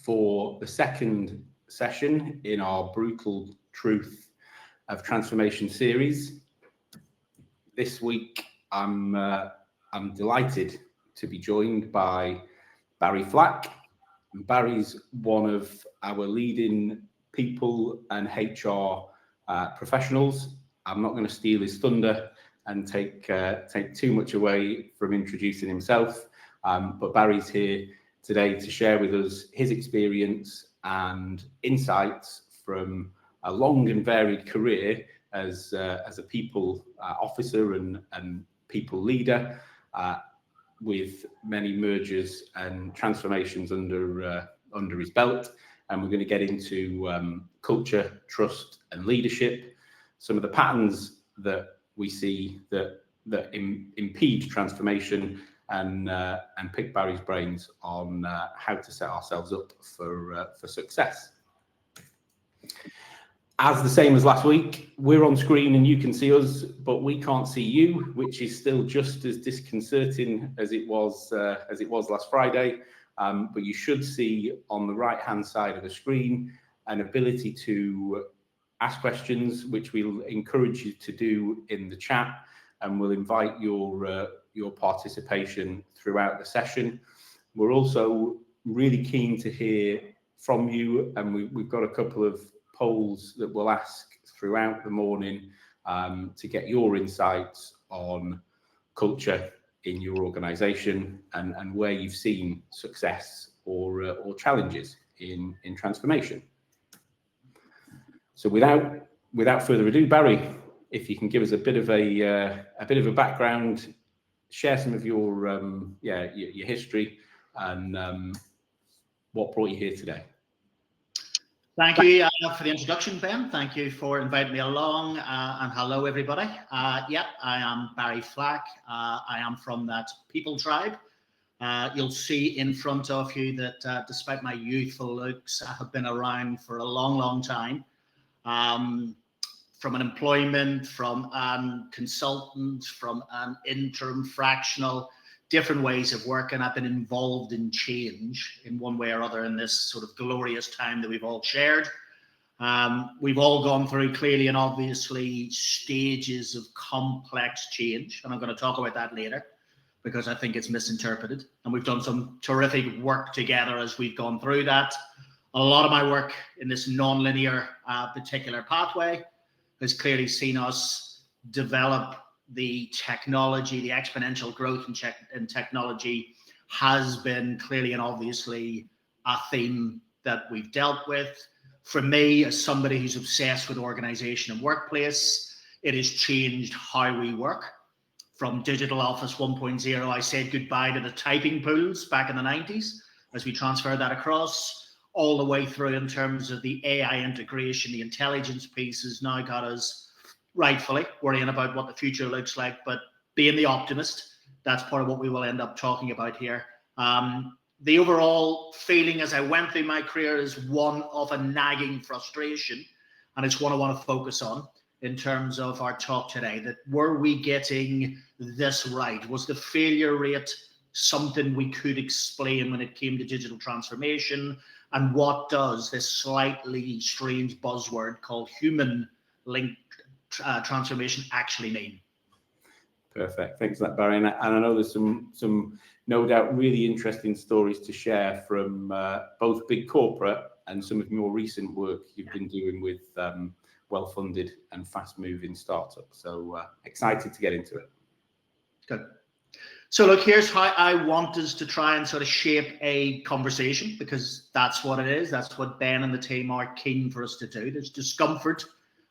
for the second session in our Brutal Truth of Transformation series. This week, I'm delighted to be joined by Barry Flack. Barry's one of our leading people and HR professionals. I'm not going to steal his thunder and take too much away from introducing himself, but Barry's here today to share with us his experience and insights from a long and varied career as a people officer and people leader, with many mergers and transformations under his belt. And we're going to get into culture, trust, and leadership, some of the patterns that we see that impede transformation, and pick Barry's brains on how to set ourselves up for success. As the same as last week, we're on screen and you can see us, but we can't see you, which is still just as disconcerting as it was last Friday. But you should see on the right-hand side of the screen an ability to ask questions, which we'll encourage you to do in the chat, and we'll invite your participation throughout the session. We're also really keen to hear from you, and we've got a couple of polls that we'll ask throughout the morning to get your insights on culture in your organisation and where you've seen success or challenges in transformation. So without further ado, Barry, if you can give us a bit of a background, share some of your history and what brought you here today. Thank you for the introduction, Ben. Thank you for inviting me along, and hello, everybody. I am Barry Flack. I am from that people tribe. You'll see in front of you that despite my youthful looks, I have been around for a long, long time. From an employment, from an consultant, from an interim fractional, different ways of working. I've been involved in change in one way or other in this sort of glorious time that we've all shared. We've all gone through clearly and obviously stages of complex change, and I'm going to talk about that later because I think it's misinterpreted. And we've done some terrific work together as we've gone through that. A lot of my work in this non-linear particular pathway has clearly seen us develop the technology. The exponential growth in technology has been clearly and obviously a theme that we've dealt with. For me, as somebody who's obsessed with organization and workplace, it has changed how we work. From Digital Office 1.0, I said goodbye to the typing pools back in the 90s as we transferred that across, all the way through in terms of the AI integration, the intelligence pieces now got us rightfully worrying about what the future looks like, but being the optimist, that's part of what we will end up talking about here. The overall feeling as I went through my career is one of a nagging frustration, and it's one I want to focus on in terms of our talk today, that were we getting this right? Was the failure rate something we could explain when it came to digital transformation? And what does this slightly strange buzzword called human-linked transformation actually mean? Perfect. Thanks for that, Barry. And I know there's some no doubt really interesting stories to share from both big corporate and some of your more recent work you've been doing with well-funded and fast-moving startups. So excited to get into it. Good. So look, here's how I want us to try and sort of shape a conversation, because that's what it is. That's what Ben and the team are keen for us to do. There's discomfort,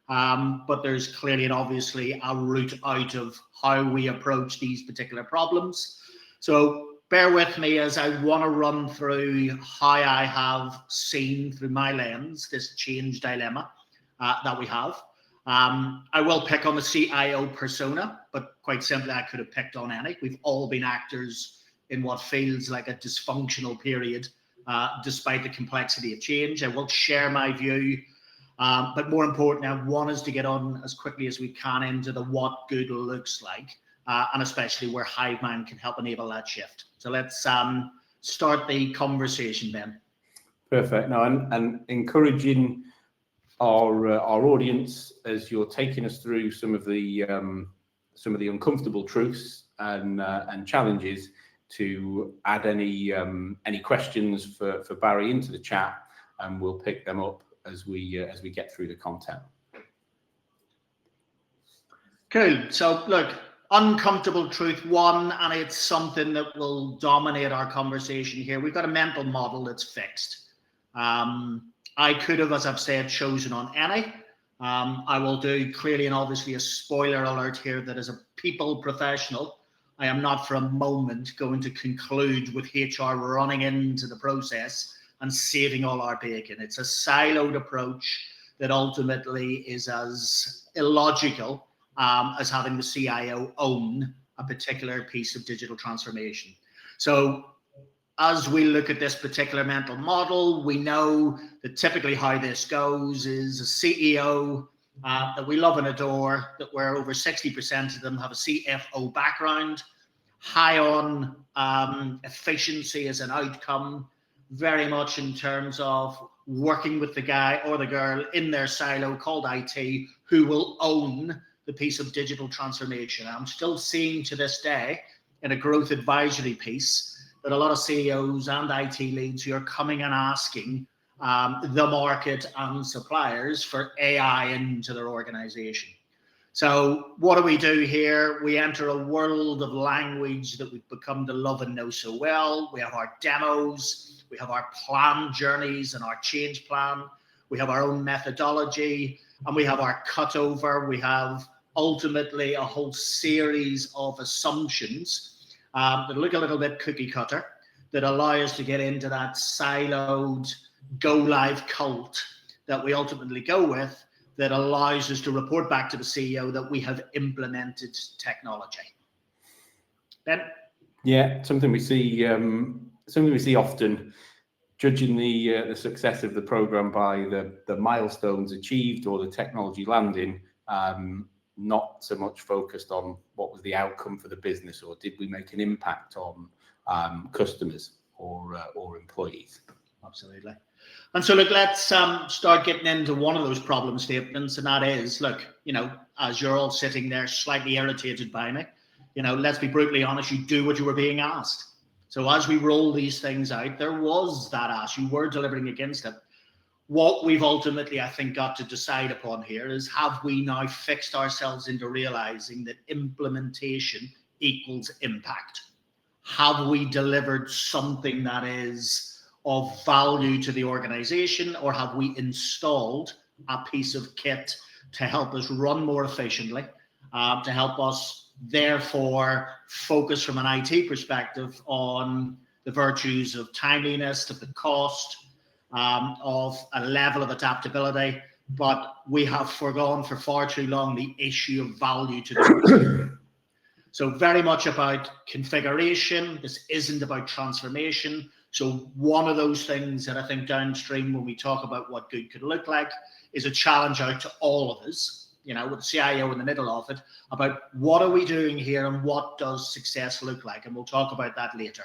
but there's clearly and obviously a route out of how we approach these particular problems. So bear with me as I want to run through how I have seen through my lens this change dilemma that we have. I will pick on the CIO persona, but quite simply, I could have picked on any. We've all been actors in what feels like a dysfunctional period, despite the complexity of change. I will share my view, but more importantly, I want us to get on as quickly as we can into the what good looks like, and especially where Hivemind can help enable that shift. So let's start the conversation, Ben. Perfect. No, and encouraging our audience as you're taking us through some of the uncomfortable truths and challenges to add any questions for Barry into the chat, and we'll pick them up as we get through the content. Cool. So look, uncomfortable truth one, and it's something that will dominate our conversation here. We've got a mental model that's fixed. I could have, as I've said, chosen on any. I will do clearly and obviously a spoiler alert here that as a people professional, I am not for a moment going to conclude with HR running into the process and saving all our bacon. It's a siloed approach that ultimately is as illogical as having the CIO own a particular piece of digital transformation. So as we look at this particular mental model, we know that typically how this goes is a CEO that we love and adore, that where over 60% of them have a CFO background, high on efficiency as an outcome, very much in terms of working with the guy or the girl in their silo called IT who will own the piece of digital transformation. I'm still seeing to this day in a growth advisory piece that a lot of CEOs and IT leads who are coming and asking the market and suppliers for AI into their organization. So what do we do here? We enter a world of language that we've become to love and know so well. We have our demos, we have our plan journeys and our change plan, we have our own methodology, and we have our cutover. We have ultimately a whole series of assumptions that look a little bit cookie cutter, that allow us to get into that siloed go live cult that we ultimately go with, that allows us to report back to the CEO that we have implemented technology. Ben? Yeah, something we see often, judging the success of the program by the milestones achieved or the technology landing, not so much focused on what was the outcome for the business, or did we make an impact on customers or employees. Absolutely. And so look, let's start getting into one of those problem statements, and that is, look, as you're all sitting there slightly irritated by me, let's be brutally honest, you do what you were being asked. So as we roll these things out, there was that ask, you were delivering against it. What we've ultimately, I think, got to decide upon here is, have we now fixed ourselves into realizing that implementation equals impact? Have we delivered something that is of value to the organization, or have we installed a piece of kit to help us run more efficiently, to help us therefore focus from an IT perspective on the virtues of timeliness, of the cost, of a level of adaptability, but we have forgone for far too long the issue of value to the customer. So very much about configuration. This isn't about transformation. So one of those things that I think downstream, when we talk about what good could look like, is a challenge out to all of us, with the CIO in the middle of it, about what are we doing here and what does success look like? And we'll talk about that later.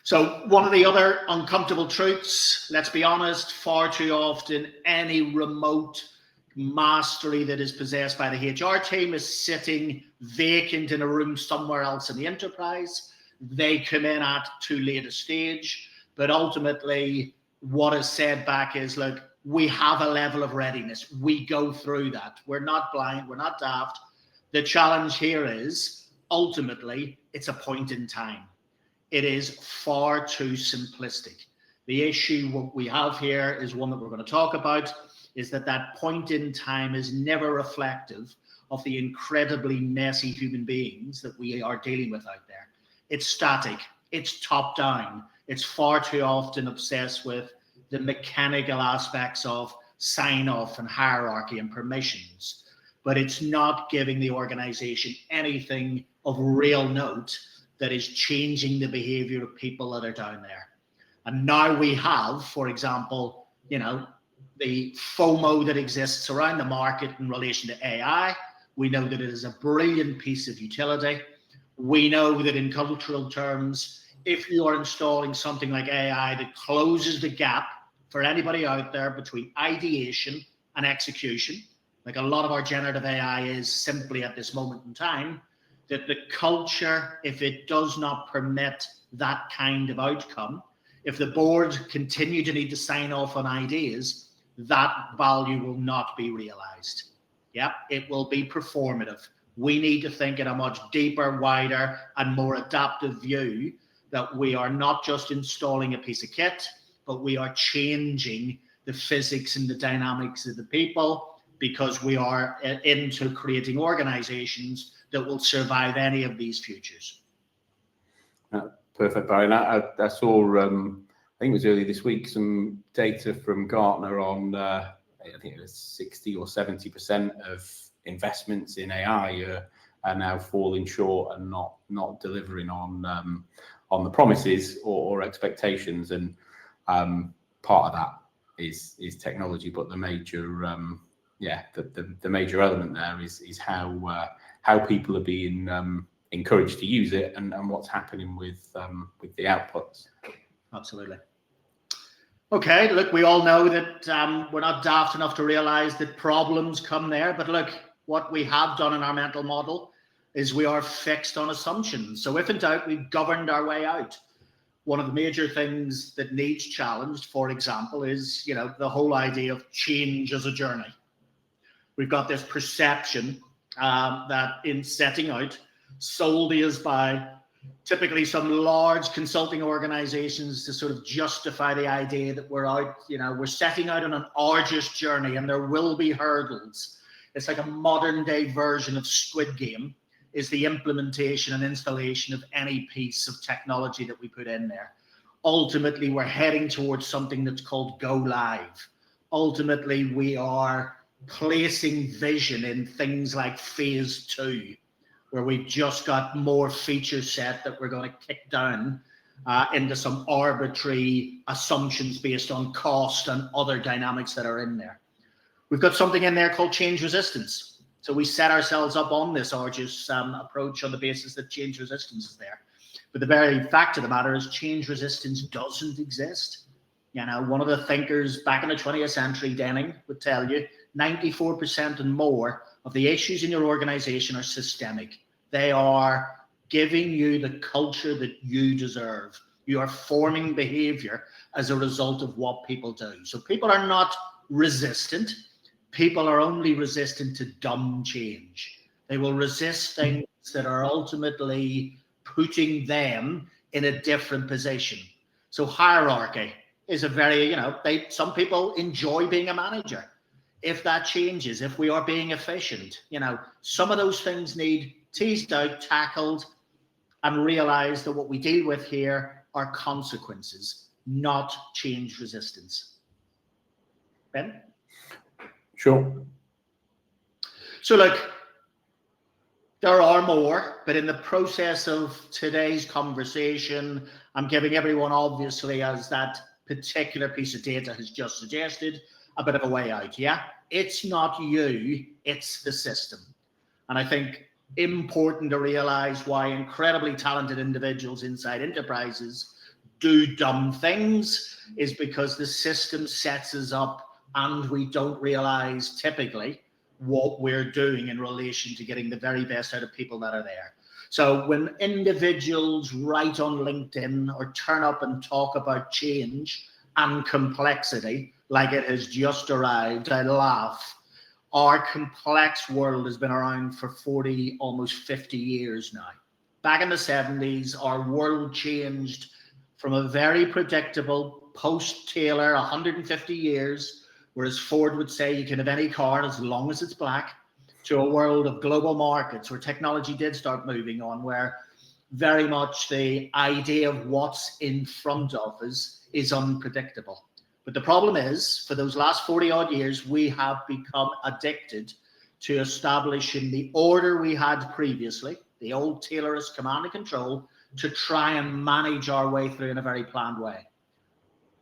So one of the other uncomfortable truths, let's be honest, far too often, any remote mastery that is possessed by the HR team is sitting vacant in a room somewhere else in the enterprise. They come in at too late a stage, but ultimately what is said back is, look, we have a level of readiness. We go through that. We're not blind. We're not daft. The challenge here is, ultimately, it's a point in time. It is far too simplistic. The issue what we have here is one that we're going to talk about, is that point in time is never reflective of the incredibly messy human beings that we are dealing with out there. It's static, it's top down, it's far too often obsessed with the mechanical aspects of sign off and hierarchy and permissions, but it's not giving the organization anything of real note that is changing the behavior of people that are down there. And now we have, for example, the FOMO that exists around the market in relation to AI. We know that it is a brilliant piece of utility. We know that in cultural terms, if you are installing something like AI that closes the gap for anybody out there between ideation and execution, like a lot of our generative AI is simply at this moment in time, that the culture, if it does not permit that kind of outcome, if the board continue to need to sign off on ideas, that value will not be realized. Yeah, it will be performative. We need to think in a much deeper, wider, and more adaptive view that we are not just installing a piece of kit, but we are changing the physics and the dynamics of the people, because we are into creating organizations that will survive any of these futures. Perfect, Barry. And I saw, I think it was earlier this week, some data from Gartner on, I think it was 60 or 70% of investments in AI are now falling short and not delivering on the promises or expectations. And part of that is technology, but the major the major element there is how people are being encouraged to use it and what's happening with the outputs. Absolutely. Okay, look, we all know that we're not daft enough to realize that problems come there, but look, what we have done in our mental model is we are fixed on assumptions. So if in doubt, we've governed our way out. One of the major things that needs challenged, for example, is, you know, the whole idea of change as a journey. We've got this perception that in setting out, sold us by typically some large consulting organizations to sort of justify the idea that we're out, you know, we're setting out on an arduous journey and there will be hurdles. It's like a modern day version of Squid Game, is the implementation and installation of any piece of technology that we put in there. Ultimately, we're heading towards something that's called go live. Ultimately, we are placing vision in things like phase 2, where we've just got more feature set that we're going to kick down into some arbitrary assumptions based on cost and other dynamics that are in there. We've got something in there called change resistance. So we set ourselves up on this arduous approach on the basis that change resistance is there. But the very fact of the matter is change resistance doesn't exist. You know, one of the thinkers back in the 20th century, Denning, would tell you 94% and more of the issues in your organization are systemic. They are giving you the culture that you deserve. You are forming behavior as a result of what people do. So people are not resistant. People are only resistant to dumb change. They will resist things that are ultimately putting them in a different position. So hierarchy is a very, you know, some people enjoy being a manager. If that changes, if we are being efficient, you know, some of those things need teased out, tackled, and realize that what we deal with here are consequences, not change resistance. Ben? Sure. So look, there are more, but in the process of today's conversation, I'm giving everyone, obviously, as that particular piece of data has just suggested, a bit of a way out. Yeah, it's not you, it's the system. And I think important to realize why incredibly talented individuals inside enterprises do dumb things is because the system sets us up and we don't realize typically what we're doing in relation to getting the very best out of people that are there. So when individuals write on LinkedIn or turn up and talk about change and complexity, like it has just arrived, I laugh. Our complex world has been around for 40, almost 50 years now. Back in the 70s, our world changed from a very predictable post-Taylor 150 years, whereas Ford would say you can have any car as long as it's black, to a world of global markets where technology did start moving on, where very much the idea of what's in front of us is unpredictable. But the problem is, for those last 40 odd years, we have become addicted to establishing the order we had previously, the old Taylorist command and control, to try and manage our way through in a very planned way.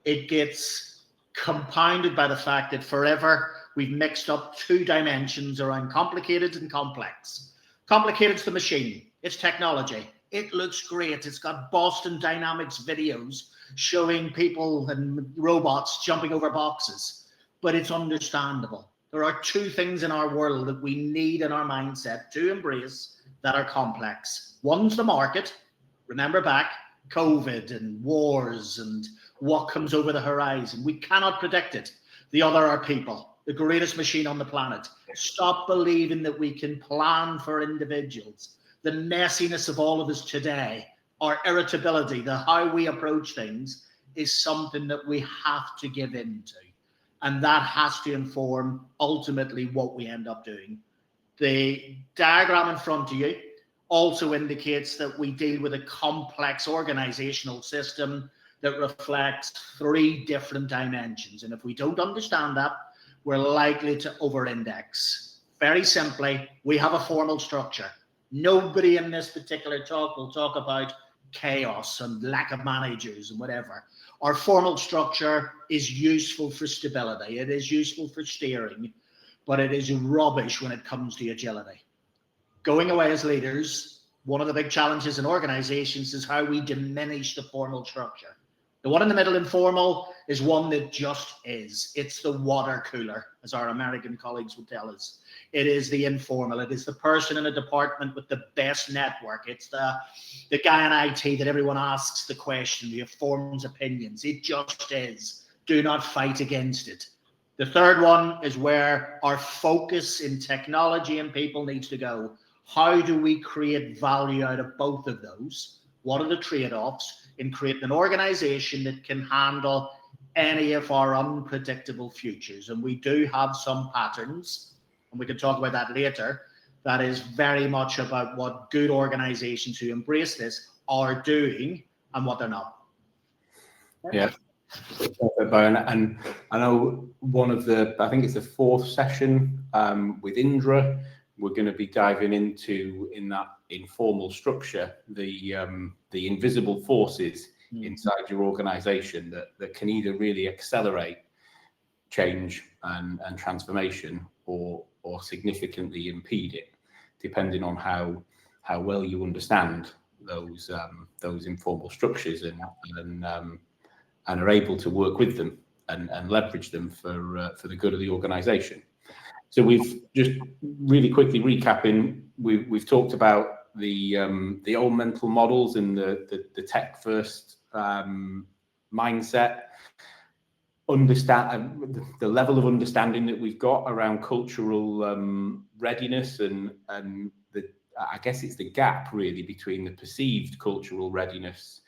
It gets compounded by the fact that forever we've mixed up two dimensions around complicated and complex. Complicated's the machine, it's technology. It looks great. It's got Boston Dynamics videos showing people and robots jumping over boxes, but it's understandable. There are two things in our world that we need in our mindset to embrace that are complex. One's the market. Remember back, COVID and wars and what comes over the horizon. We cannot predict it. The other are people, the greatest machine on the planet. Stop believing that we can plan for individuals. The messiness of all of us today, our irritability, the how we approach things is something that we have to give into. And that has to inform ultimately what we end up doing. The diagram in front of you also indicates that we deal with a complex organizational system that reflects 3 different dimensions. And if we don't understand that, we're likely to over-index. Very simply, we have a formal structure. Nobody in this particular talk will talk about chaos and lack of managers and whatever. Our formal structure is useful for stability. It is useful for steering, but it is rubbish when it comes to agility. Going away as leaders, one of the big challenges in organizations is how we diminish the formal structure. The one in the middle, informal, is one that just is. It's the water cooler, as our American colleagues would tell us. It is the informal. It is the person in a department with the best network. It's the guy in IT that everyone asks the question, who forms opinions. It just is. Do not fight against it. The third one is where our focus in technology and people needs to go. How do we create value out of both of those? What are the trade-offs in creating an organization that can handle any of our unpredictable futures? And we do have some patterns, and we can talk about that later. That is very much about what good organizations who embrace this are doing and what they're not. Yeah. And I know one of I think it's the 4th session with Indra, we're going to be diving into, in that informal structure, the invisible forces inside your organization that can either really accelerate change and transformation or significantly impede it, depending on how well you understand those informal structures and are able to work with them and leverage them for the good of the organization. So we've just really quickly recapping, we've talked about the old mental models and the tech first mindset, understand the level of understanding that we've got around cultural readiness and I guess it's the gap really between the perceived cultural readiness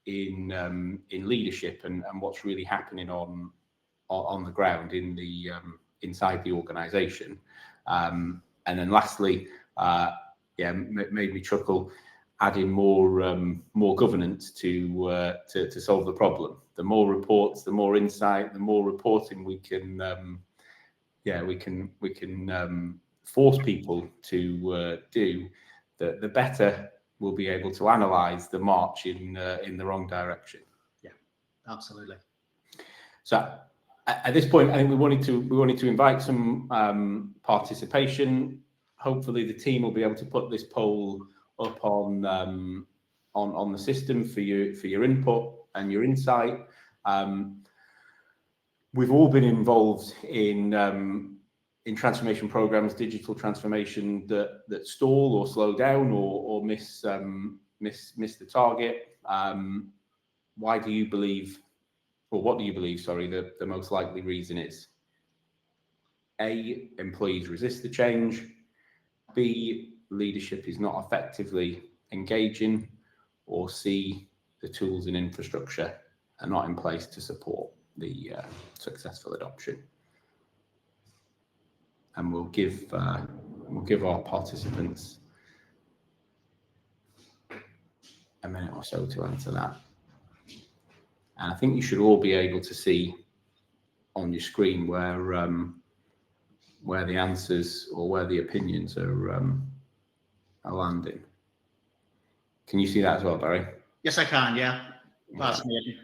in leadership and what's really happening on the ground in the inside the organization. And then lastly, made me chuckle, adding more governance to solve the problem. The more reports, the more insight, the more reporting we can force people to do, the better we'll be able to analyze the march in the wrong direction. Yeah, absolutely. So at this point, I think we wanted to invite some participation. Hopefully, the team will be able to put this poll up on the system for your input and your insight. We've all been involved in transformation programs, digital transformation that stall or slow down or miss the target. What do you believe, sorry, the most likely reason is? A, employees resist the change. B, leadership is not effectively engaging. Or C, the tools and infrastructure are not in place to support the successful adoption. And we'll give our participants a minute or so to answer that. And I think you should all be able to see on your screen where the answers or where the opinions are landing. Can you see that as well, Barry? Yes, I can. Yeah, fascinating.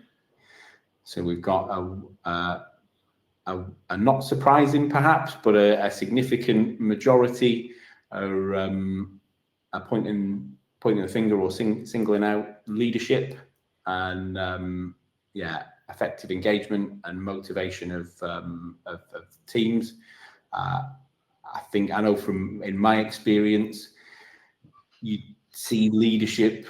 So we've got a not surprising, perhaps, but a significant majority are pointing pointing the finger or singling out leadership and effective engagement and motivation of teams. I know from in my experience, you see leadership,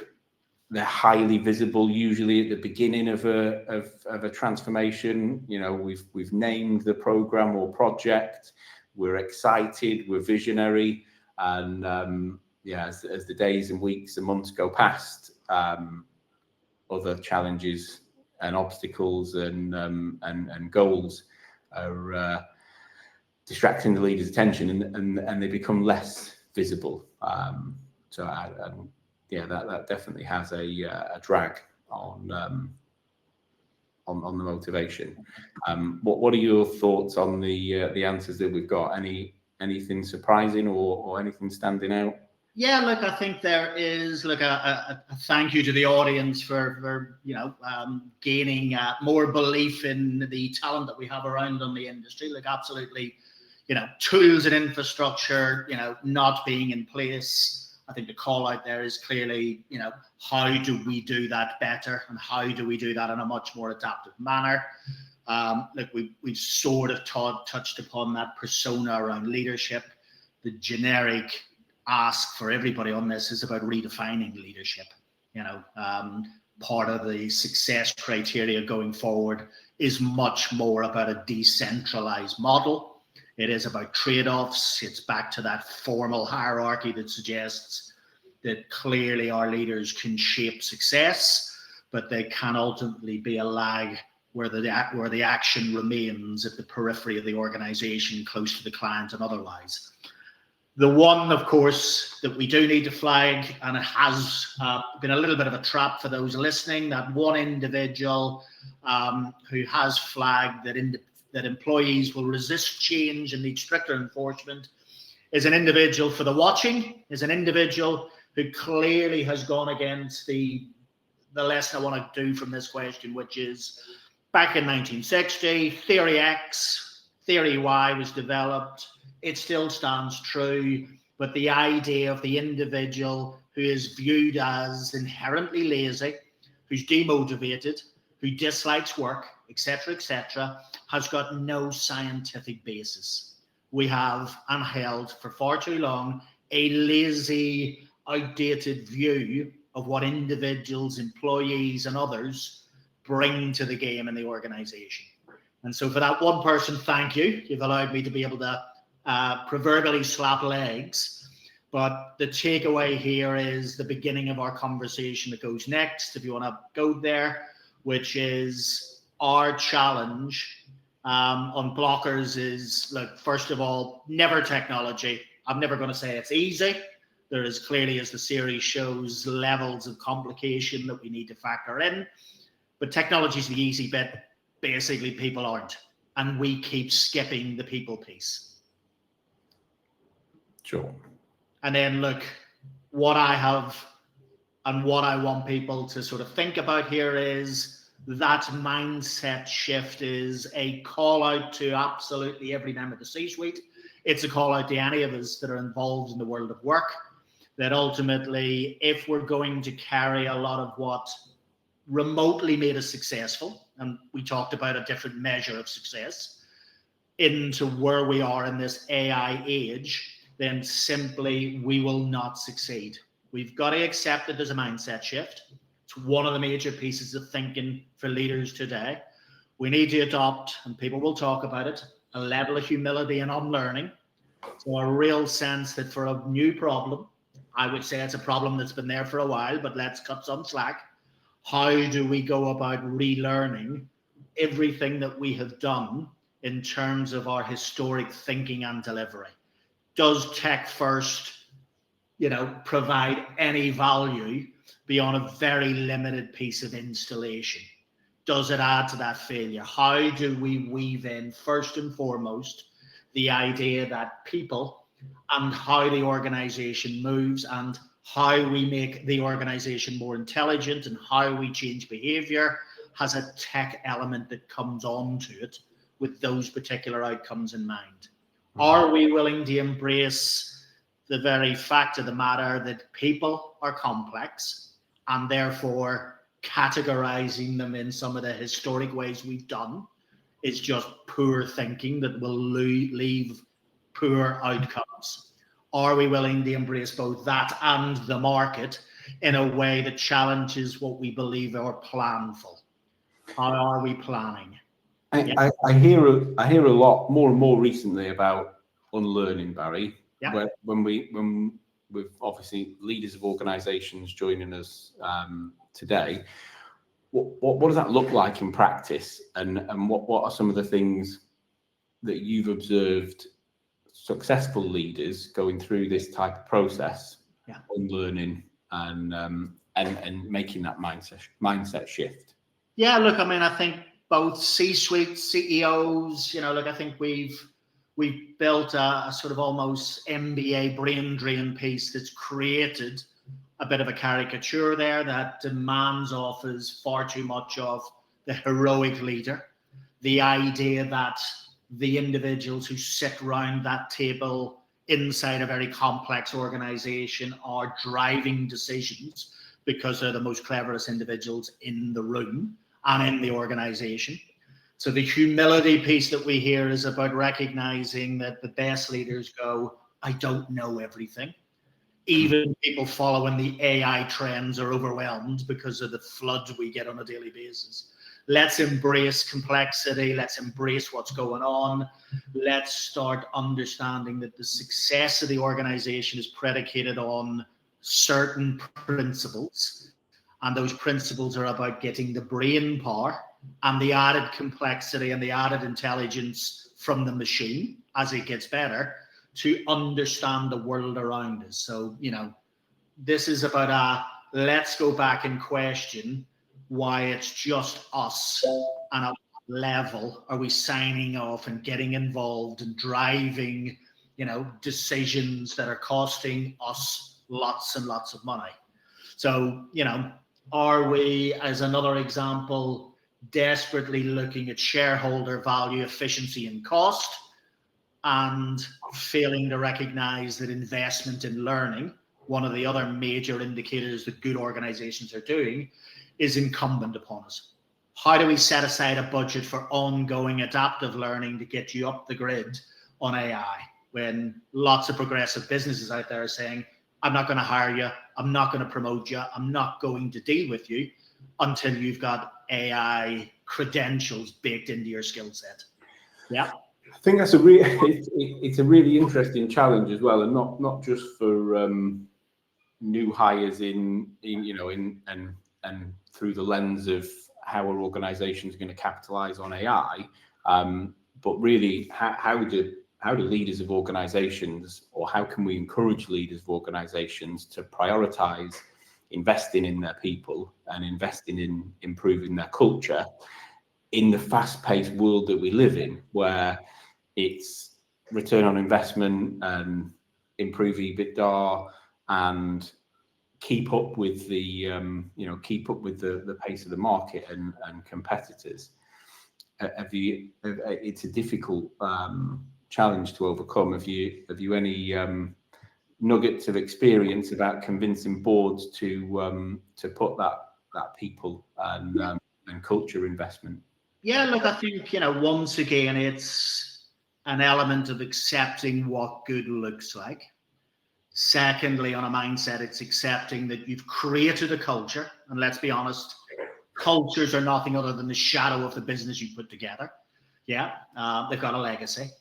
they're highly visible usually at the beginning of a transformation. You know, we've named the program or project, we're excited, we're visionary, and as the days and weeks and months go past, other challenges and obstacles and goals are distracting the leader's attention, and they become less visible. That definitely has a drag on the motivation. What are your thoughts on the answers that we've got? Anything surprising or anything standing out? Yeah, look, I think there is a thank you to the audience for gaining more belief in the talent that we have around in the industry. Like, absolutely, tools and infrastructure, not being in place. I think the call out there is clearly, how do we do that better, and how do we do that in a much more adaptive manner? We've sort of touched upon that persona around leadership. The generic ask for everybody on this is about redefining leadership. Part of the success criteria going forward is much more about a decentralized model. It is about trade-offs. It's back to that formal hierarchy that suggests that clearly our leaders can shape success, but they can ultimately be a lag where the action remains at the periphery of the organization, close to the client and otherwise. The one, of course, that we do need to flag, and it has been a little bit of a trap for those listening, that one individual who has flagged that employees will resist change and need stricter enforcement, is an individual for the watching, is an individual who clearly has gone against the lesson I want to do from this question, which is back in 1960, Theory X, Theory Y was developed. It still stands true, but the idea of the individual who is viewed as inherently lazy, who's demotivated, who dislikes work, etc., has got no scientific basis. We have, and held for far too long, a lazy, outdated view of what individuals, employees, and others bring to the game in the organization. And so for that one person, thank you. You've allowed me to be able to proverbially slap legs. But the takeaway here is the beginning of our conversation that goes next, if you want to go there, which is our challenge on Blockers is, look, first of all, never technology. I'm never going to say it's easy. There is clearly, as the series shows, levels of complication that we need to factor in. But technology is the easy bit. Basically, people aren't. And we keep skipping the people piece. Sure. And then, look, what I have and what I want people to sort of think about here is that mindset shift is a call out to absolutely every member of the C-suite. It's a call out to any of us that are involved in the world of work, that ultimately, if we're going to carry a lot of what remotely made us successful, and we talked about a different measure of success, into where we are in this AI age, then simply we will not succeed. We've got to accept that there's a mindset shift. It's one of the major pieces of thinking for leaders today. We need to adopt, and people will talk about it, a level of humility and unlearning. So a real sense that for a new problem, I would say it's a problem that's been there for a while, but let's cut some slack. How do we go about relearning everything that we have done in terms of our historic thinking and delivery? Does tech first, provide any value beyond a very limited piece of installation? Does it add to that failure? How do we weave in, first and foremost, the idea that people and how the organization moves and how we make the organization more intelligent and how we change behavior has a tech element that comes onto it with those particular outcomes in mind? Are we willing to embrace the very fact of the matter that people are complex, and therefore categorizing them in some of the historic ways we've done is just poor thinking that will leave poor outcomes. Are we willing to embrace both that and the market in a way that challenges what we believe are planful? How are we planning? I hear a lot more and more recently about unlearning, Barry. Yeah. When with obviously leaders of organisations joining us today, what does that look like in practice, and what are some of the things that you've observed successful leaders going through this type of process, unlearning and making that mindset shift? Yeah, look, I mean, I think both C-suite, CEOs, I think we've built a sort of almost MBA brain drain piece that's created a bit of a caricature there that demands off us far too much of the heroic leader. The idea that the individuals who sit around that table inside a very complex organization are driving decisions because they're the most cleverest individuals in the room and in the organization. So the humility piece that we hear is about recognizing that the best leaders go, I don't know everything. Even people following the AI trends are overwhelmed because of the flood we get on a daily basis. Let's embrace complexity. Let's embrace what's going on. Let's start understanding that the success of the organization is predicated on certain principles. And those principles are about getting the brain power and the added complexity and the added intelligence from the machine as it gets better to understand the world around us. So, this is about let's go back and question why it's just us and at what level are we signing off and getting involved and driving, decisions that are costing us lots and lots of money. So, are we, as another example, desperately looking at shareholder value, efficiency, and cost, and failing to recognize that investment in learning, one of the other major indicators that good organizations are doing, is incumbent upon us? How do we set aside a budget for ongoing adaptive learning to get you up the grid on AI when lots of progressive businesses out there are saying, I'm not going to hire you, I'm not going to promote you, I'm not going to deal with you until you've got AI credentials baked into your skill set? Yeah. I think that's it's a really interesting challenge as well, and not just for new hires in and through the lens of how our organisations are going to capitalise on AI, but really how do leaders of organisations, or how can we encourage leaders of organisations to prioritise investing in their people and investing in improving their culture in the fast-paced world that we live in, where it's return on investment and improve EBITDA and keep up with the pace of the market and competitors. It's a difficult challenge to overcome. Have you any nuggets of experience about convincing boards to put that people and culture investment? Yeah, look, I think, once again, it's an element of accepting what good looks like. Secondly, on a mindset, it's accepting that you've created a culture. And let's be honest, cultures are nothing other than the shadow of the business you put together. Yeah, they've got a legacy.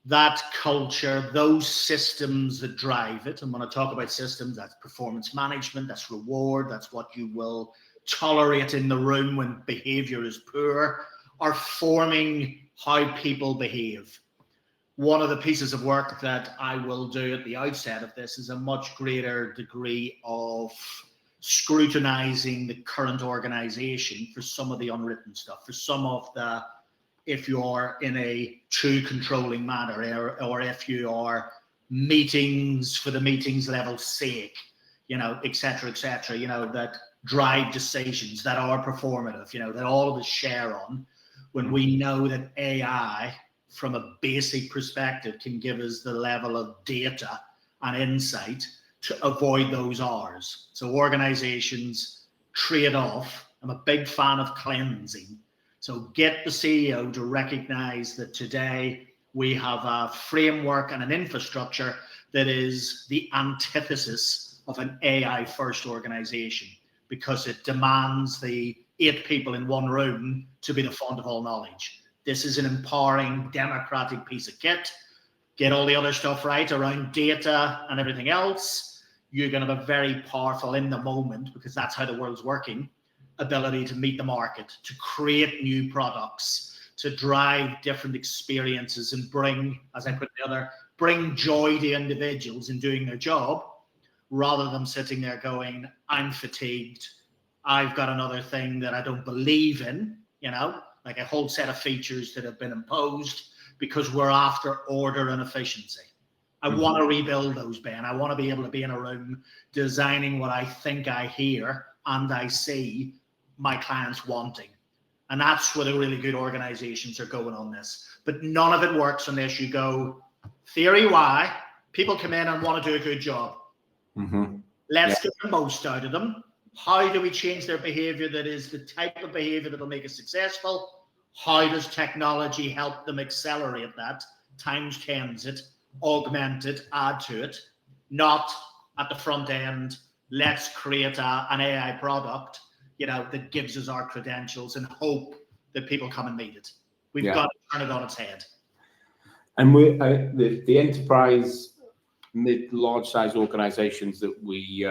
That culture, those systems that drive it, and when I talk about systems, that's performance management, that's reward, that's what you will tolerate in the room when behavior is poor, are forming how people behave. One of the pieces of work that I will do at the outset of this is a much greater degree of scrutinizing the current organization for some of the unwritten stuff, for some of the, if you're in a too controlling manner, or if you are meetings for the meetings level's sake, et cetera, that drive decisions that are performative, that all of us share on, when we know that AI, from a basic perspective, can give us the level of data and insight to avoid those R's. So organizations trade off. I'm a big fan of cleansing. So get the CEO to recognize that today we have a framework and an infrastructure that is the antithesis of an AI first organization, because it demands the 8 people in one room to be the font of all knowledge. This is an empowering, democratic piece of kit. Get all the other stuff right around data and everything else. You're going to be very powerful in the moment, because that's how the world's working. Ability to meet the market, to create new products, to drive different experiences and bring, as I put together, bring joy to individuals in doing their job, rather than sitting there going, I'm fatigued, I've got another thing that I don't believe in, like a whole set of features that have been imposed because we're after order and efficiency. I want to rebuild those, Ben. I want to be able to be in a room designing what I think I hear and I see my clients wanting. And that's where the really good organizations are going on this. But none of it works unless you go, theory Y, people come in and want to do a good job. Let's get the most out of them. How do we change their behavior that is the type of behavior that will make us successful? How does technology help them accelerate that, times tens it, augment it, add to it? Not at the front end, let's create an AI product, that gives us our credentials and hope that people come and meet it. We've got to turn it on its head. And the enterprise, mid, large size organizations that we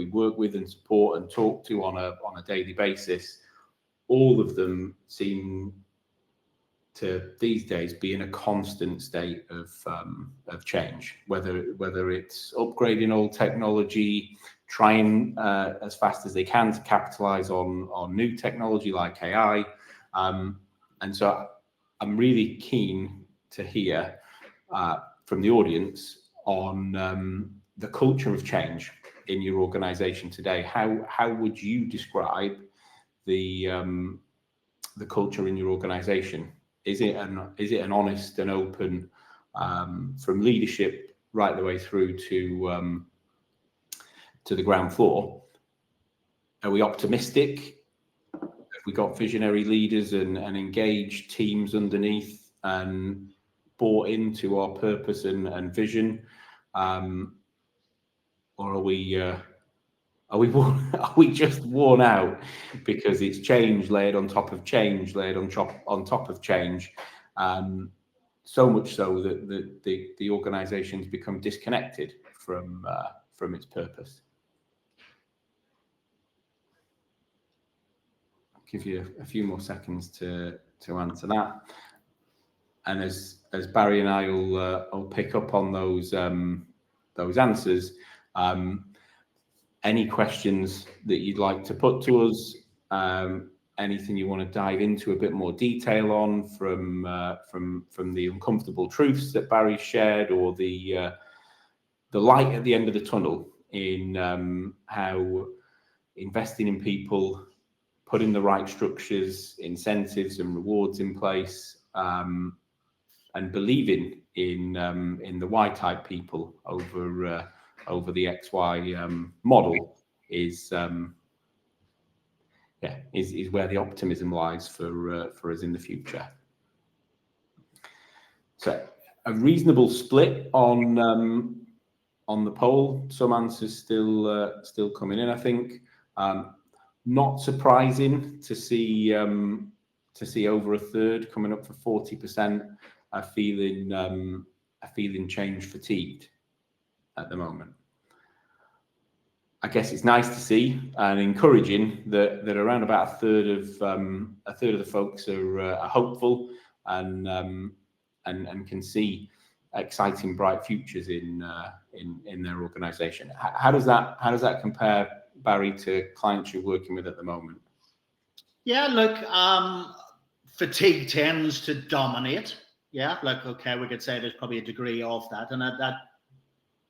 work with and support and talk to on a daily basis, all of them seem to these days be in a constant state of change, whether it's upgrading old technology, trying as fast as they can to capitalize on new technology like AI. And so I'm really keen to hear from the audience on the culture of change in your organization today. How would you describe the culture in your organization? Is it an honest and open, from leadership right the way through to the ground floor? Are we optimistic? Have we got visionary leaders and engaged teams underneath and bought into our purpose and vision? Or are we just worn out because it's change layered on top of change, layered on top of change, so much so that the organization's become disconnected from its purpose? I'll give you a few more seconds to answer that, and as Barry and I will pick up on those answers. Any questions that you'd like to put to us, anything you want to dive into a bit more detail on from the uncomfortable truths that Barry shared, or the light at the end of the tunnel in how investing in people, putting the right structures, incentives and rewards in place, and believing in the Y-type people over the XY model is where the optimism lies for us in the future. So a reasonable split on the poll. Some answers still coming in, I think. Not surprising to see over a third, coming up for 40%, are feeling change fatigued at the moment. I guess it's nice to see and encouraging that around about a third of the folks are hopeful and can see exciting, bright futures in their organisation. How does that compare, Barry, to clients you're working with at the moment? Yeah, look, fatigue tends to dominate. Yeah, like, okay, we could say there's probably a degree of that, and that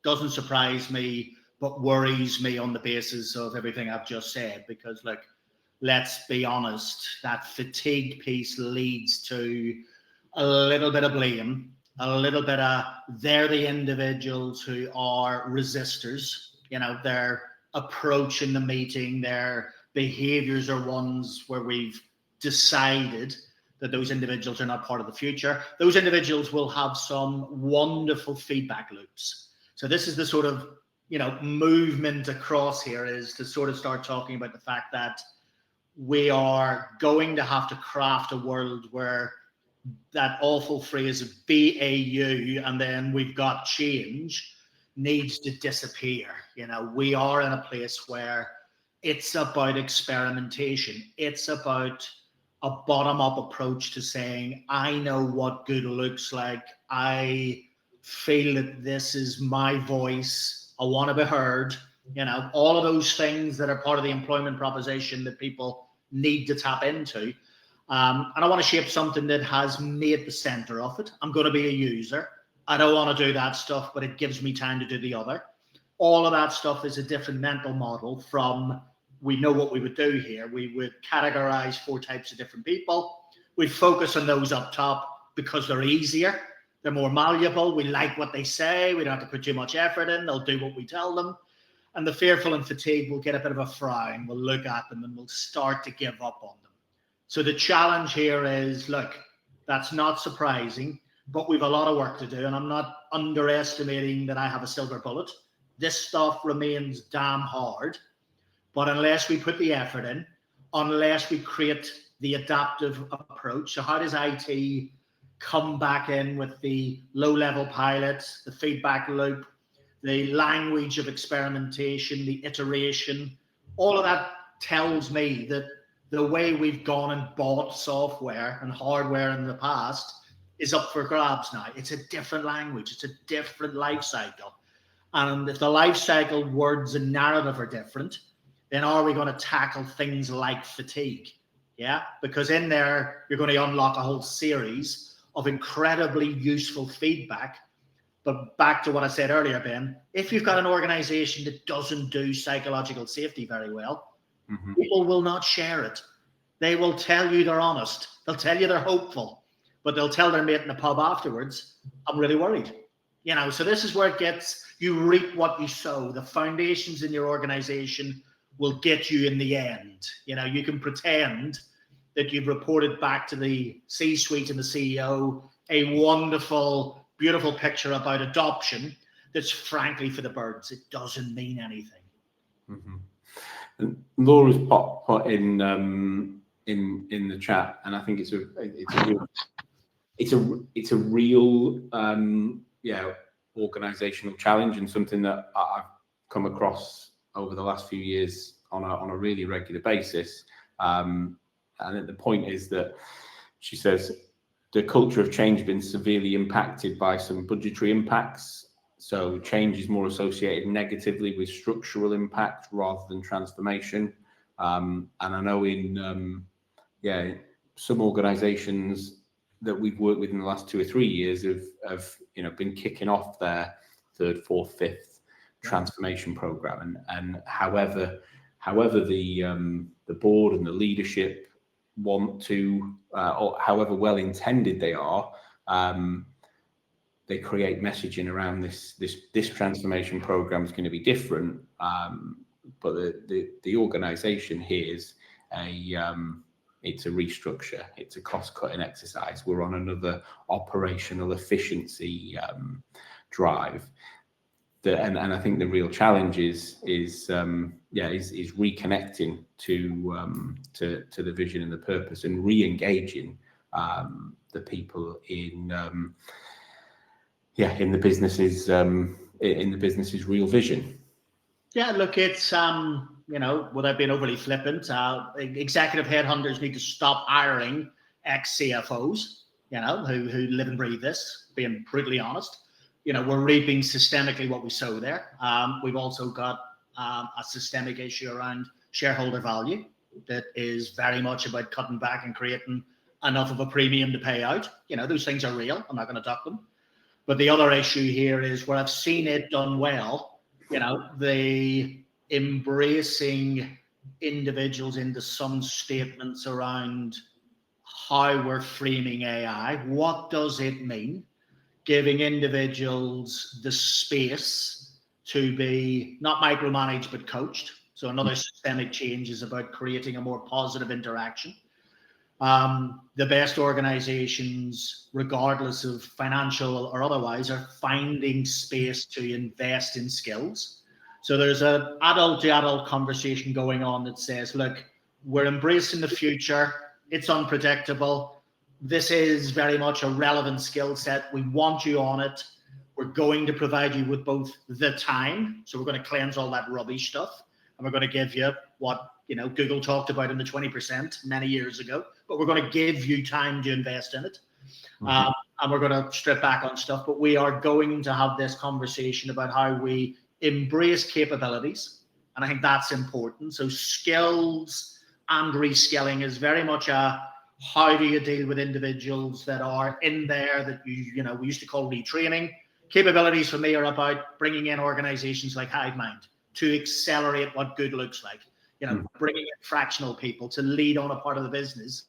doesn't surprise me, but worries me on the basis of everything I've just said, because, like, let's be honest, that fatigue piece leads to a little bit of blame, a little bit of they're the individuals who are resistors. Their approach in the meeting, their behaviors are ones where we've decided that those individuals are not part of the future. Those individuals will have some wonderful feedback loops. So this is the sort of, movement across here, is to sort of start talking about the fact that we are going to have to craft a world where that awful phrase of BAU and then we've got change needs to disappear. We are in a place where it's about experimentation. It's about a bottom-up approach to saying, I know what good looks like. I feel that this is my voice. I want to be heard. All of those things that are part of the employment proposition that people need to tap into. And I want to shape something that has me at the center of it. I'm going to be a user. I don't want to do that stuff, but it gives me time to do the other. All of that stuff is a different mental model from, we know what we would do here. We would categorize 4 types of different people. We focus on those up top because they're easier. They're more malleable. We like what they say. We don't have to put too much effort in. They'll do what we tell them. And the fearful and fatigued will get a bit of a frown. We'll look at them and we'll start to give up on them. So the challenge here is, look, that's not surprising, but we've a lot of work to do. And I'm not underestimating that I have a silver bullet. This stuff remains damn hard. But unless we put the effort in, unless we create the adaptive approach, so how does IT come back in with the low-level pilots, the feedback loop, the language of experimentation, the iteration, all of that tells me that the way we've gone and bought software and hardware in the past is up for grabs now. It's a different language. It's a different life cycle. And if the life cycle words and narrative are different, then are we going to tackle things like fatigue? Yeah, because in there, you're going to unlock a whole series of incredibly useful feedback. But back to what I said earlier, Ben, if you've got an organization that doesn't do psychological safety very well, people will not share it. They will tell you they're honest. They'll tell you they're hopeful, but they'll tell their mate in the pub afterwards, I'm really worried. So this is where it gets, you reap what you sow. The foundations in your organization will get you in the end. You can pretend that you've reported back to the C-suite and the CEO a wonderful, beautiful picture about adoption that's frankly for the birds. It doesn't mean anything. Mm-hmm. And Laura's put in the chat, and I think it's a real organizational challenge, and something that I've come across over the last few years on a really regular basis. And the point is that she says the culture of change has been severely impacted by some budgetary impacts. So change is more associated negatively with structural impact rather than transformation. And I know in some organizations that we've worked with in the last 2 or 3 years have been kicking off their 3rd, 4th, 5th transformation program, and however the board and the leadership want to, or however well intended they are, they create messaging around this transformation program is going to be different, but the organization here is it's a restructure, it's a cost-cutting exercise. We're on another operational efficiency drive. And I think the real challenge is reconnecting to the vision and the purpose, and re-engaging the people in the business's real vision. Yeah, look, it's without being overly flippant, executive headhunters need to stop hiring ex-CFOs, who live and breathe this, being brutally honest. We're reaping systemically what we sow there. We've also got a systemic issue around shareholder value that is very much about cutting back and creating enough of a premium to pay out. Those things are real. I'm not going to duck them. But the other issue here is where I've seen it done well, the embracing individuals into some statements around how we're framing AI. What does it mean? giving individuals the space to be not micromanaged but coached. So another systemic change is about creating a more positive interaction. The best organizations, regardless of financial or otherwise, are finding space to invest in skills. So there's an adult to adult conversation going on that says, look, we're embracing the future. It's unpredictable. This is very much a relevant skill set. We want you on it. We're going to provide you with both the time. So we're going to cleanse all that rubbish stuff. And we're going to give you what, Google talked about in the 20% many years ago, but we're going to give you time to invest in it. And we're going to strip back on stuff, but we are going to have this conversation about how we embrace capabilities. And I think that's important. So skills and reskilling is very much a, how do you deal with individuals that are in there that we used to call retraining. Capabilities for me are about bringing in organizations like HiveMind to accelerate what good looks like. Bringing in fractional people to lead on a part of the business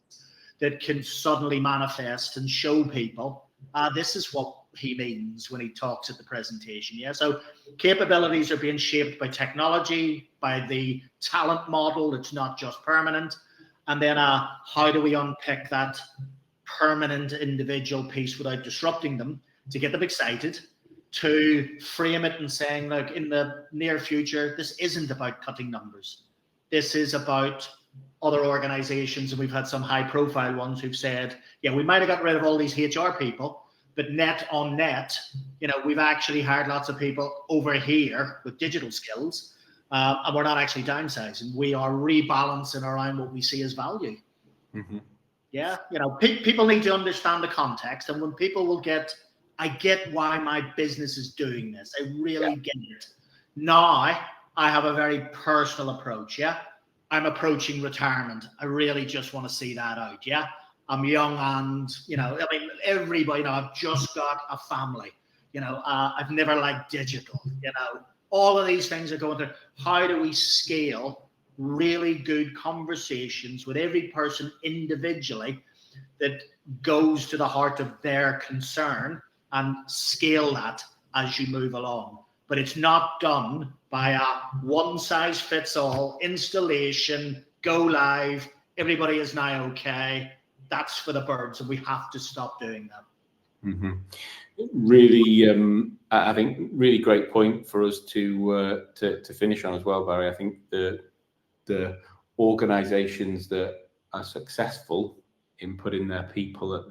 that can suddenly manifest and show people this is what he means when he talks at the presentation. Yeah. So capabilities are being shaped by technology, by the talent model. It's not just permanent. And then how do we unpick that permanent individual piece without disrupting them to get them excited, to frame it and saying, look, in the near future, this isn't about cutting numbers. This is about other organizations, and we've had some high profile ones who've said, yeah, we might have got rid of all these HR people, but net on net, we've actually hired lots of people over here with digital skills, and we're not actually downsizing. We are rebalancing around what we see as value. Yeah, people need to understand the context, and when people will get, I get why my business is doing this. I really get it. Now, I have a very personal approach, yeah? I'm approaching retirement. I really just want to see that out, yeah? I'm young and, everybody, I've just got a family. I've never liked digital, All of these things are going through. How do we scale really good conversations with every person individually that goes to the heart of their concern and scale that as you move along? But it's not done by a one-size-fits-all installation, go live, everybody is now okay. That's for the birds, and we have to stop doing that. Really, I think really great point for us to finish on as well, Barry. I think the organisations that are successful in putting their people at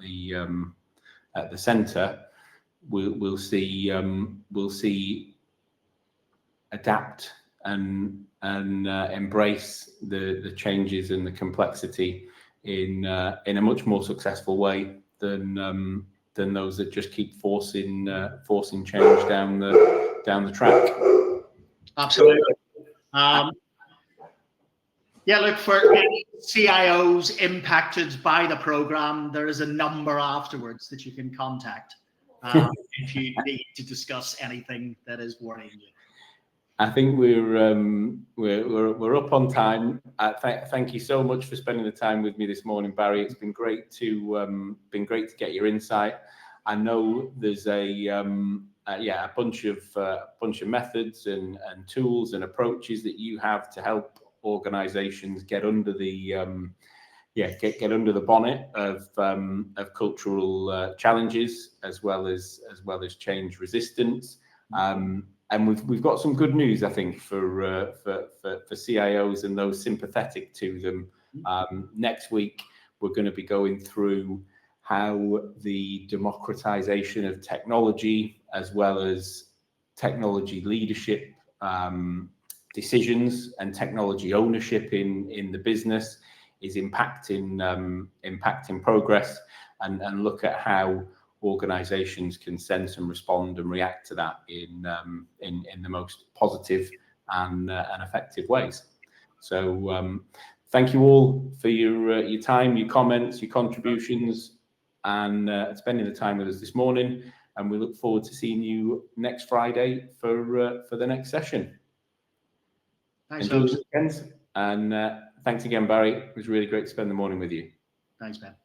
the centre will see adapt and embrace the changes and the complexity in a much more successful way than those that just keep forcing change down the track. Absolutely. Yeah, look, for CIOs impacted by the program, there is a number afterwards that you can contact if you need to discuss anything that is worrying you. I think we're up on time. Thank you so much for spending the time with me this morning, Barry. It's been great to get your insight. I know there's a bunch of methods and tools and approaches that you have to help organizations get under the bonnet of cultural challenges as well as change resistance. And we've got some good news, I think, for CIOs and those sympathetic to them. Next week, we're going to be going through how the democratization of technology, as well as technology leadership decisions and technology ownership in the business, is impacting progress, and look at how organizations can sense and respond and react to that in the most positive and effective ways. So thank you all for your time, your comments, your contributions, and spending the time with us this morning. And we look forward to seeing you next Friday for the next session. Thanks, Enjoy the weekend, and thanks again, Barry. It was really great to spend the morning with you. Thanks, man.